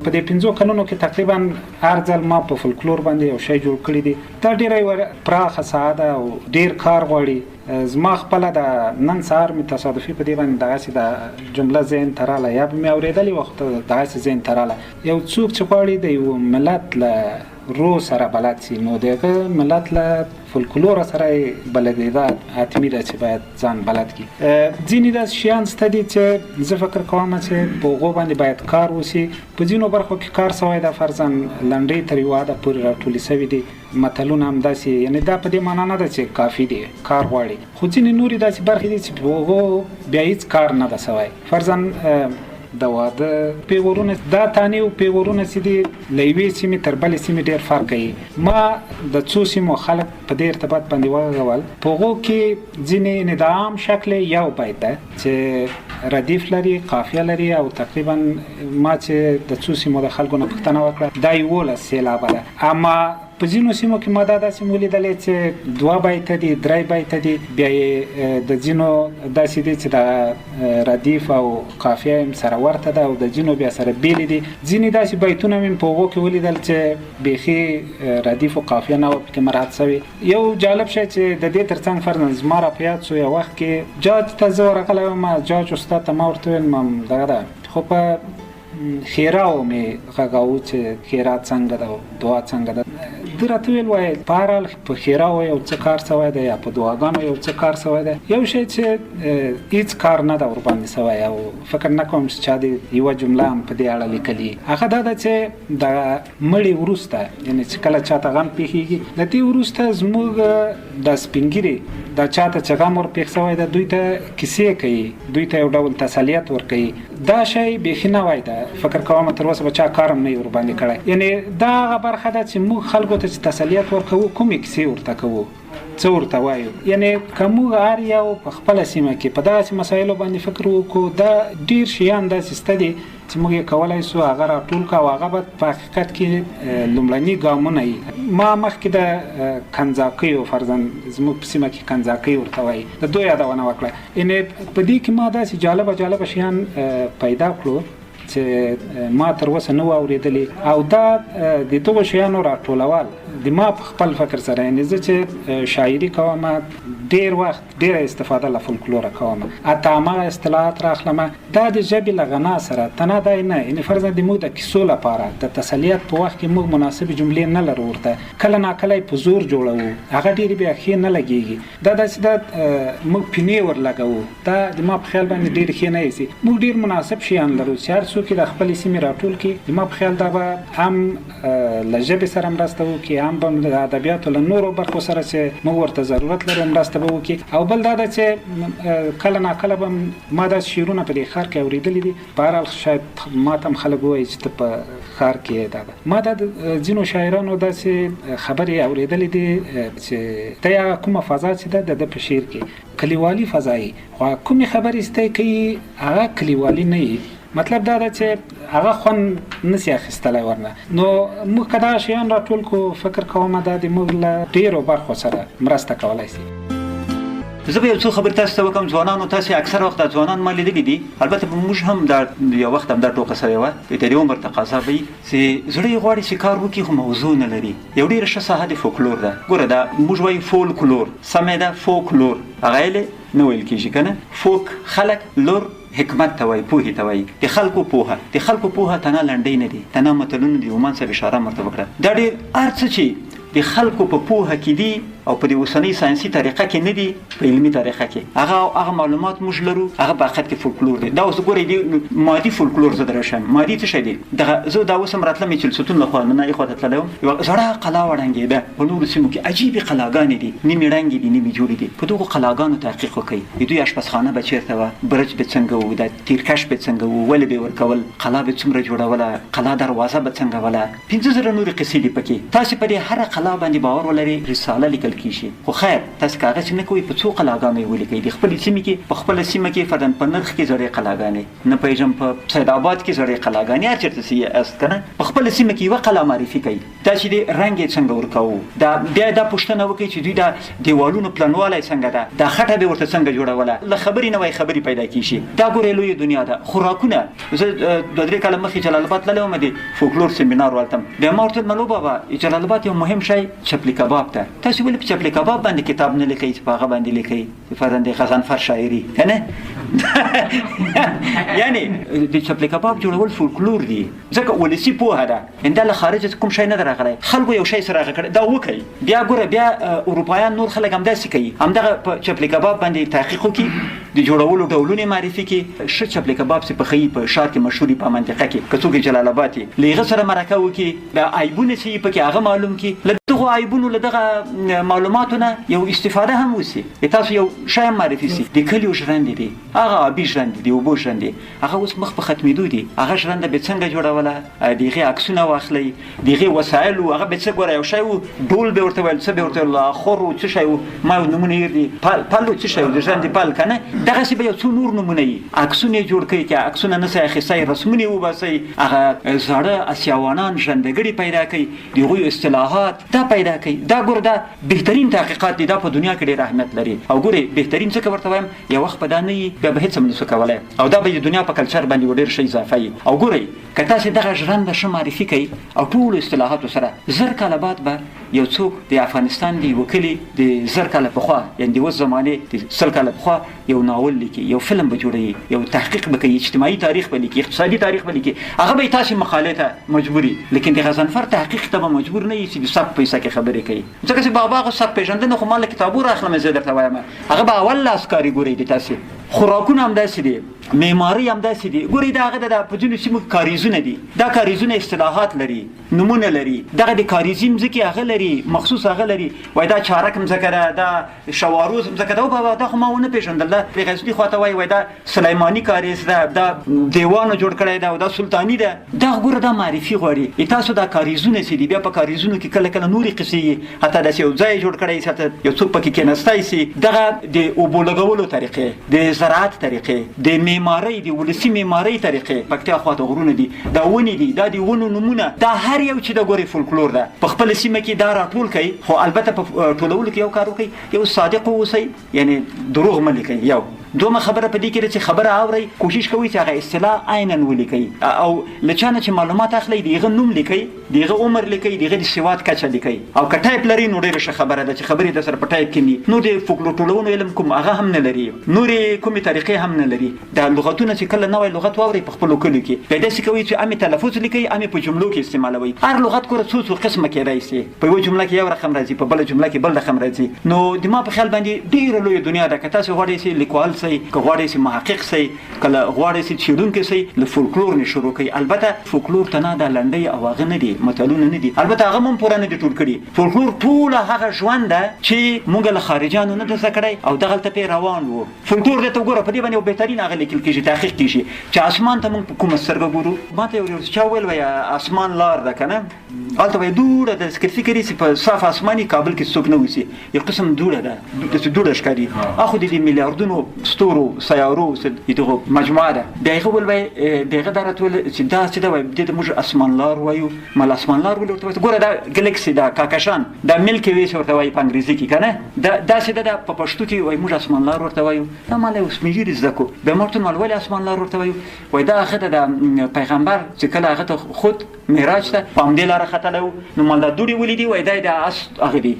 په دې 5 کلونو کې تقریبا هر ځل ما په فولکلور باندې یو شی جوړ کړی دی. دا ډېره پراخه ساده او ډېر کار غواړي. زما خپله د نن سهار مې تصادفي په دې باندې دغسې د جمله ذهن ته راغله یا به مې اورېدلې وخت دغسې ذهن ته راغله. یو څوک چې غواړي د یو ملت له رو سره بلد سي نو دغه ملت له فولکلور سره بلدیده حتمي ده چې باید ځان بلد کړي. ځینې داسې شیان شته دي چې زه فکر کوم چې په هغو باندې باید کار وشي. په ځینو برخو کې کار شوی ده، فرضاً لنډۍ تر یو حده پورې راټولې شوي دي، متلونه همداسې، یعنې دا په دې معنا نه ده چې کافي دی، کار غواړي. خو ځینې نورې داسې برخې دي چې په هغو بیا هېڅ کار نه ده شوی. فرضاً د واده پیورونه، دا تانې او پیورونه چې دي له یوې سیمې تر بلې سیمې ډېر فرق کوي. ما د څو سیمو خلک په دې ارتباط باندې وغږول، په هغو کې ځینې د عام شکل یو بیت ده چې ردیف لري، قافیه لري، او تقریبا ما چې د څو سیمو د خلکو نه پوښتنه وکړه دا 11 سېلابه ده. اما په ځینو سیمو کې ما دا داسې ولیدلې چې 2 بیته دي، 3 بیته دي، بیا یې د ځینو داسې دي چې د ردیف او قافیه هم سره ورته ده او د ځینو بیا سره بیلې دي. ځینې داسې بیتونه مې په هغو کې ولیدل چې بیخي ردیف او قافیه نه وه پکې مراعات شوې. یو جالب شی چې د دې تر څنګ فرضاً زما را په یاد شو، یو وخت کې جاج ته زه ورغلی وم، جاج استاد ته ما ورته ویل دغه ده، خو په خیراو مې غږاوه چې خیرات څنګه ده او دعا څنګه ده. ده راته ویل وایي په هر حال په خیراو یو څه کار شوی دی یا په دعاګانو یو څه کار شوی دی. یو شی چې هیڅ کار نه ده ورباندې شوی او فکر نه کوم چې چا دې یوه جمله هم په دې اړه لیکلي، هغه دا ده چې د مړي وروسته، یعنې چې کله چاته غم پېښېږي له دې وروسته زموږ د سپین ږیري دا چاته چې غم ور پېښ شوی ده دوی ته کیسې کوي، دوی ته یو ډول تسلیت ورکوي. دا شی بیخي نوی ده، فکر کوم تر اوسه به چا کار هم نه وي ورباندې کړی. یعنې دا هغه برخه ده چې موږ خلکو ته چې تسلیت ورکوو، کومې کیسې ورته کوو، څه ورته وایو. یعنې که موږ هر یو په خپله سیمه کې په داسې مسایلو باندې فکر وکړو، دا ډېر شیان داسې شته دي چې موږ یې کولی شو هغه راټول کړو او هغه به په حقیقت کې لومړني ګامونه وي. ما مخکې د کنځاکیو، فرضاً زموږ په سیمه کې کنځاکۍ ورته وایي، د دوی یادونه وکړه. یعنې په دې کې ما داسې جالبه شیان پیدا کړو چې ما تر اوسه نه و اورېدلي، او دا د دغو شیانو راټولول د ما په خپل فکر سره، یعنې زه چې شاعري کوم ډېر وخت ډېره استفاده له فولکلوره کوم، حتی هماغه اصطلاحات راخلم. دا د ژبې له غنا سره تنها دی نه، یعنې فرضاً د موږ د کیسو لپاره د تسلیت په وخت کې موږ مناسبې جملې نه لرو، ورته کله ناکله یې په زور جوړوو، هغه ډېرې بیا ښې نه لګېږي. دا داسې ده موږ پینې ورلګوو، دا د ما په خیال باندې ډېرې ښې نه ایسي. موږ ډېر مناسب شیان لرو چې هر څوک د خپلې سیمې راټول کړي. د ما په خیال دا به هم له ژبې سره مرسته وکړي، هم به د ادبیاتو له نورو برخو سره چې موږ ورته ضرورت لرو مرسته به وکړي. او بل دا ده چې کله ناکله به ما داسې شعرونه په دې ښار کې اورېدلي دي، په هر حال شاید ما ته هم خلک ووایي چې ته په ښار کې دا ده. ما دا د ځینو شاعرانو داسې خبرې اورېدلې دي چې دا هغه کومه فضا چې ده د ده په شعر کې کلیوالي فضایي، خو کومې خبرې ستی کوي هغه کلیوالي نه وي. مطلب دا ده چې هغه خوند نسی اخیستلی ورنه. نو موږ که دغه شیان راټول کړو، فکر کوم دا د موږ له ډېرو برخو سره مرسته کولی شي. زه به یو څو خبرې تاسو ته وکړم. ځوانانو، تاسې اکثر وخت د ځوانان ما لیدلي دي، البته موږ هم دا یو وخت هم دا ټوکه سوې وه، د تېرې عمر تقاضا به وي چې زړه یې غواړي چې کار وکړي خو موضوع نه لري. یو ډېره ښه ساحه د فولکلور ده. ګوره دا موږ وایو فولکلور، سمې ده فولکلور، هغه یې نه ویل کېږي که نه. فوک خلک، لور حکمت ته وایي، پوهې ته وایي. د خلکو پوهه، د خلکو پوهه تنها لنډۍ نه دي، تنها متلونه دي. عمان صاحب اشاره مرته وکړه. دا ډېر هر څه چې د خلکو په پوهه کې دي او په دې اوسنۍ ساینسي طریقه کې نه دي، په علمي طریقه کې هغه معلومات موږ لرو، هغه په حقیقت کې فولکلور دی. دا اوس ګورئ د مادي فولکلور زه در شم. مادي څه شی دی؟ دغه زه دا اوس هم راتلم چې چلسوتون له خوا نه ایخوا ته تللی وم، یوه زړه قلا وړنګېده په نورو سیمو کې، عجیبې قلاګانې دي، نیمې ړنګې دي نیمې جوړې دي. په دغو قلاګانو تحقیق وکړئ، د دوی اشپزخانه به چېرته وه، برج به څنګه و، د تیرکش به څنګه و، ولې به یې ورکول، قلا به څومره جوړوله، قلا دروازه به څنګه وله، 50,000 نورې قصې دي پکې. تاسې په دې هره قلا باندې باور ولرئ، رساله لیکل کیږي. خو خیر تاسو کاغذ نه کوي په څو قلاګانې ولیکي د خپل سیمه کې په خپل سیمه کې فدان په نرخ کې زړې قلاګانې نه پیژم په سید آباد کې زړې قلاګانې هر چیرته سي است کنه په خپل سیمه کې یو قلا معرفي کوي تاسو دې رنگ یې څنګه ورکاو دا بیا دا پښتنه وکړي چې دوی دا دیوالونو پلانواله څنګه ده دا خټه به ورته څنګه جوړوله ل خبرې نه وای خبرې پیدا کیږي دا ګورې لوی دنیا ده. خوراکونه زه د درې کاله مخې جلال آباد تللی وم د فولکلور سیمینار ولتم بیا ما ورته ملو بابا جلال آباد یو مهم شی چپلی کباب ده تاسو ولې په چپلی کباب باندې کتاب نه لیکئ چې په هغه باندې لیکئ فرزند غزنفر شاعري کنه یعنی د چپلی کباب جوړول فولکلور دی ځکه ولسی پوهه ده انده له خارج کوم شی نه درغلی خلکو یو شی سره غکړي دا وکړي بیا ګوره بیا اروپایان نور خلک هم داسې کوي همدغه په چپلی کباب باندې تحقیق وکړي د جوړولو ډولونه معرفي کړي ش چپلی کباب څه په خی په شار کې مشهوري په منطقه کې کڅوګي جلال آباد لیغه سره مرکه وکړي دا عیبونه چې په کې هغه معلوم کړي دغه عیبونو له دغه معلوماتونه یو استفاده هم وسی تاسو یو شی معرفي سي د کلیو ژوند دي هغه ابي ژوند دي او بو ژوند دي هغه اوس مخ په ختمېدو دي هغه ژوند به څنګه جوړوله دغه عکسونه واخلي دغه وسایل او هغه به څه ګوره یو شی ډول به ورته ول څه به ورته لا خور او څه شی ما نمونه یې دي پالو څه شی د ژوند پال کنه دغه سی به یو څو نور نمونه یې عکسونه جوړ کړي چې عکسونه نه سي اخیسي رسمونه وباسي هغه زړه اسیاوانان ژوندګړي پیدا کوي دغه اصطلاحات دا پیدا کوي دا ګور دا بهترین تحقیقات دي دا په دنیا کې ډېر اهمیت لري او ګوري بهترین څه ورته وایم یو وخت په دانه بیا به هیڅ هم نشو کولای او دا به د دنیا په کلچر باندې ډېر شي اضافه او ګوري کته چې دغه ژوند د معرفي کوي او ټول اصطلاحات سره زر کاله بعد به یو څوک د افغانستان دی وکلی د زر کاله په خوا یعنی د وس زمانه د سل کاله په خوا یو ناول لیکي یو فلم به جوړي یو تحقیق به کوي اجتماعي تاریخ به لیکي اقتصادي تاریخ به لیکي هغه به تاسو مقاله ته مجبوري لیکن د غزنفر تحقیق ته مجبور نه یي چې د سب پیسې کې خبرې کوي ځکه چې بابا غو سب پیژندنه خو مال کتابو راخلم زه درته وایم هغه به اول لاس کاری ګوري د تاسو خوراکونه هم داسې دي معماري هم داسې دي ګوري دا هغه د په ځینو سیمو کاریزونه دي دا کاریزونه اصطلاحات لري نمونه لري دغه د کاریزي مځکې هغه لري مخصوص هغه لري وای دا چارک مځکه ده دا شواروز مځکه ده او بابا دا خو ما ونه پیژندل د غزني خواته وای دا سلیماني کاریز ده دا دیوانو جوړ کړی ده او دا سلطاني ده دا ګوره دا معرفي غواړي تاسو دا کاریزونه سي دي بیا په کاریزونو کې کله کله نوري قصې حتی د یو ځای جوړ کړی چې یو څوک پکې کېناستای سي دغه د اوبو لګولو طریقې د زراعت طریقې د معمارۍ د ولسی معمارۍ طریقې پکتیا خواته غرونه دي دا ونی دي دا د ونو نمونه دا هر یو چې د ګوري فولکلور ده په خپل سیمه کې دا راټول کوي خو البته په ټولولو کې یو کار کوي یو صادق اوسئ یعنی دروغ مه لیکئ یو دومره خبره په دې کې چې خبره اوري کوشش کوي چې هغه اصطلاح عیناً ولیکي او لچانه چې معلومات اخلي دغه نوم لیکي دغه عمر لیکي دغه د سواد کچه لیکي او کټایپ لري نو ډیره خبره ده چې خبرې د سر په ټایپ کې نو د فولکلور ټولونو علم کوم هغه هم نه لري نورې کومې طریقې هم نه لري د لغتونه چې کله نوې لغت واوري په خپل کلو کې پیدا سي کوي چې امي تلفظ لیکي امي په جملو کې استعمالوي هر لغت کوره څو قسمه کې راځي په یو جمله کې یو رقم راځي په بل جمله کې بل رقم راځي نو د ما په خیال باندې ډیره لوی دنیا ده که تاسو غواړئ چې لیکوال سي که غواړئ چې محقق سي کله غواړئ چې څېړونکی سي له فولکلور نه شروع کوي البته فولکلور ته نه د لنډۍ او هغه نه دي متلونه نه دي البته هغه هم پوره نه دي ټول کړي فولکلور ټوله هغه ژوند ده چې موږ له خارجانو نه زده کړی او دغلته پې روان وو فولکلور درته وګوره په دې باندې یو بهترین هغه لیکل کېږي تحقیق کېږي چې اسمان ته موږ په کومه سترګه ګورو ما ته یو چا ویل وایي اسمان لار ده که نه هلته وایي دوړه ده که فکر یې چې په صاف اسماني کابل کې څوک نه اوسي یو قسم دوړه ده داسې دوړه ښکاري اخو د دې میلیاردونو ستورو سیارو دغه مجموعه ده بیا یې ویل وایي دغه دا راته ویل چې دا څه ده وایي دې ته موږ اسمان لار وایو مال اسمان لار ولې ورته وایي ګوره دا ګلکسي ده کاکشان دا ملکي وې چې ورته وایي په انګریزي کې که نه داسې ده په پښتو کې وایي موږ اسمان لار ورته وایو دا مال یو سپین ږیري زده کړو بیا ما ورته ویل ولې اسمان لار ورته وایو وایي دا هغه د پیغمبر چې کله هغه ته خود معراج ته په همدې لاره ختلی و نو مال دا دوړې ولیدي وایي دا د اس هغه دي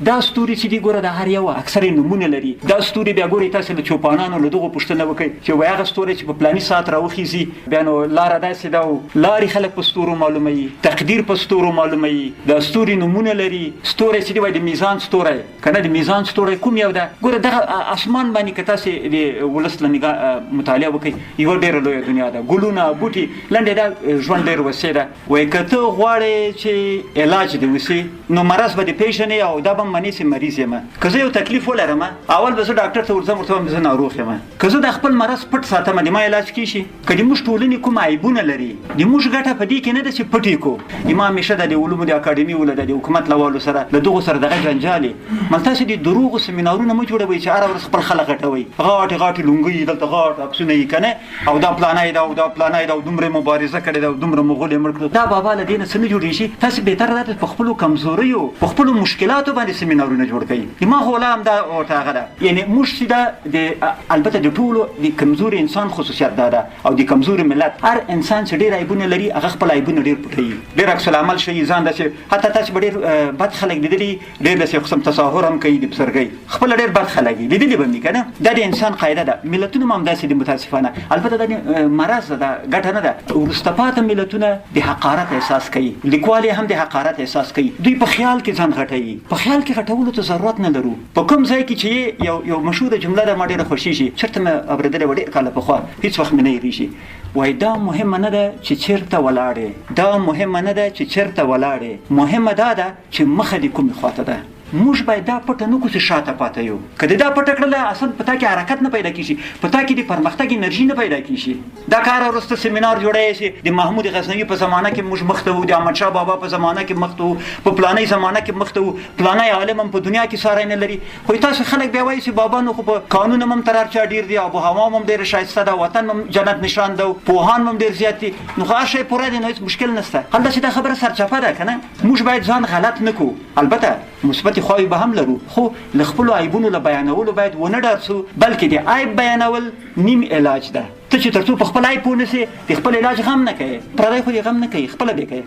دا ستوري چې دی ګوره د هر یو اکثر نمونه لري دا ستوري بیا ګوري تاسو له چوپانانو له دغه پوښتنه وکړي چې وای هغه ستوري چې په پلاني ساعت راوخیږي بیا نو لاره داسې ده لارې خلک په ستورو معلوموي تقدیر په ستورو معلوموي دا ستوري نمونه لري ستوري چې دی وای د میزان ستوری کنه د میزان ستوری کوم یو ده ګوره دغه اسمان باندې که تاسو د ولس له نګاه مطالعه وکړئ یوه ډېره لویه دنیا ده ګلونه بوټي لنډې ده ژوند ډېر وسیع ده وایي که ته غواړې چې علاج دې وسي نو مرض به دې پېژنې او دا به هم منی سي مریض یم که زه یو تکلیف ولرم اول به زه ډاکټر ته ورځم ورته وایم زه ناروغ یم که زه د خپل مرض پټ ساتم د ما علاج کیشي که د موږ ټولنې کوم عیبونه لري د موږ ګټه په دې کې نه ده چې پټ یې کو ما همیشه د علومو د اکاډمي ولا د حکومت لوالو سره له دغو سره دغه جنجالي مل تاسو د دروغو سیمینارونه مو جوړوئ چې هره ورځ خپل خلک غټوئ غاټې غاټې لونګۍ دلته غاټ عکسونه یې که نه او دا پلانی ده او دا پلانی ده او دومره مبارزه کړې ده او دومره مغول یې مړ کړو دا بابا له دې نه څه نه جوړېږي تاسې بهتره ده په خپلو کمزوریو په خپلو مشکلاتو باندې سیمینارونه جوړ کړئ دماغ ولا هم دا ورته هغه ده یعنې موږ چې دا البته د ټولو د کمزوري انسان خصوصیت دا ده او د کمزوري ملت هر انسان چې ډېر عیبونه لري هغه خپل عیبونه ډېر پټوي ډېر عکس العمل شي ځان داسې حتی تاسې به ډېر بد خلک لیدلي ډېر داسې قسم تظاهر هم کوي د پسرګۍ خپله ډېر بد خلک دي لیدلي به مې که نه دا د انسان قاعده ده ملتونه هم همداسې دي متاسفانه البته دا مرض ده ګټه نه ده وروسته پاته ملتونه د حقارت احساس کوي لیکوال هم د حقارت احساس کوي دوی په خیال کې ځان غټوي په خیال کې غټولو ته ضرورت نه لرو په کوم ځای کې چې یو مشهوره جمله ده ما ډېره خوښېږي چېرته مې اورېدلې وه ډېر کاله پخوا هېڅ وخت مې نه هېرېږي وایي دا مهمه نه ده چې چېرته ولاړې دا مهمه نه ده چې چېرته ولاړې مهمه دا ده چې مخه دې کومې خواته ده موږ باید دا پټه نه کړو چې شاته پاته یو که دې دا پټه کړله اصل په تا کې حرکت نه پیدا کېږي په تا کې د پرمختګ انرژي نه پیدا کېږي دا کار وروسته سیمینار جوړی شي د محمود غزنوي په زمانه کې موږ مخ ته وو د احمدشاه بابا په زمانه کې مخ ته وو په پلانۍ زمانه کې مخ ته وو پلانی عالم هم په دنیا کې ساری نه لري خو تاسو خلک بیا وایي چې بابا نو خو په قانون هم تر هر چا ډېر دي آب و هوا هم ډېره ښایسته ده وطن هم جنت نشان ده پوهان هم ډېر زیات دي نو خو هر شی پوره دی نو هېڅ مشکل نشته همداسې دا خبره سرچپه ده که نه موږ باید ځان غلط نه کړو البته مثبتې خواوې به هم لرو خو له خپلو عیبونو له بیانولو باید ونه ډار سو بلکې د عیب بیانول نیم علاج ده ته چې تر څو په خپل عیب پوه نه سې د خپل علاج غم نه کوې پردی خو دې غم نه کوي خپله دې کوې